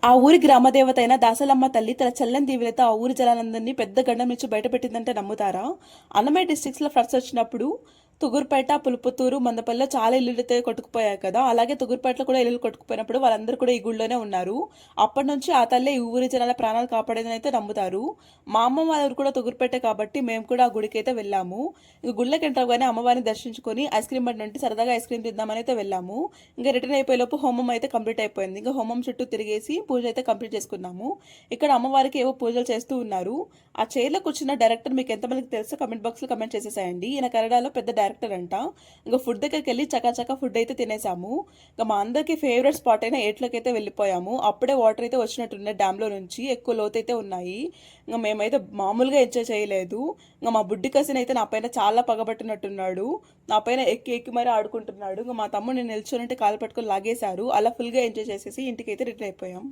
ఆ ఊరి గ్రామదేవత అయిన దాసలమ్మ తల్లి తన చల్లని దీవెనతో ఆ ఊరి జనాలందరినీ పెద్ద గండం నుంచి బయటపెట్టిందంటే నమ్ముతారా? అన్నమయ్య డిస్ట్రిక్ట్స్లో ఫ్లడ్స్ వచ్చినప్పుడు తుగురుపేట, పులుపుతూరు, మందపల్లిలో చాలా ఇల్లులైతే కొట్టుకుపోయాయి కదా. అలాగే తుగురుపేటలో కూడా ఇల్లు కొట్టుకుపోయినప్పుడు వాళ్ళందరూ కూడా ఈ గుడిలోనే ఉన్నారు. అప్పటి నుంచి ఆ తల్లే ఈ ఊరి జనాల ప్రాణాలు కాపాడేదని అయితే నమ్ముతారు. మా అమ్మ వాళ్ళ ఊరు కూడా తుగురుపేటే కాబట్టి మేము కూడా ఆ గుడికి అయితే వెళ్ళాము. ఇంక గుళ్ళకి ఎంటర్ అవగానే అమ్మవారిని దర్శించుకొని ఐస్ క్రీమ్ బండి నుండి సరదాగా ఐస్ క్రీమ్ తిందామని అయితే వెళ్ళాము. ఇంకా రిటర్న్ అయిపోయేలోపు హోమం అయితే కంప్లీట్ అయిపోయింది. ఇంకా హోమం చుట్టూ తిరిగేసి పూజ అయితే కంప్లీట్ చేసుకున్నాము. ఇక్కడ అమ్మవారికి ఏవో పూజలు చేస్తూ ఉన్నారు. ఆ చైర్లో కూర్చున్న డైరెక్టర్ మీకు ఎంతమందికి తెలుసో కమెంట్ బాక్స్లో కమెంట్ చేసేసాయండి. ఈయన కన్నడలో పెద్ద డైరెక్టర్ అంట. ఇంకా ఫుడ్ దగ్గరికి వెళ్ళి చకాచకా ఫుడ్ అయితే తినేసాము. ఇంకా మా అందరికి ఫేవరెట్ స్పాట్ అయిన ఏట్లోకి అయితే వెళ్ళిపోయాము. అప్పుడే వాటర్ అయితే వచ్చినట్టున్నాయి డ్యామ్లో నుంచి, ఎక్కువ లోతు అయితే ఉన్నాయి. ఇంకా మేమైతే మామూలుగా ఎంజాయ్ చేయలేదు. ఇంకా మా బుడ్డి కసిన్ అయితే నా పైన చాలా పగబట్టినట్టున్నాడు. నా పైన ఎక్కి ఎక్కి మరీ ఆడుకుంటున్నాడు. ఇంకా మా తమ్ముడు నేను నిల్చొని కాలు పట్టుకొని లాగేశారు. అలా ఫుల్గా ఎంజాయ్ చేసేసి ఇంటికి అయితే రిటర్న్ అయిపోయాం.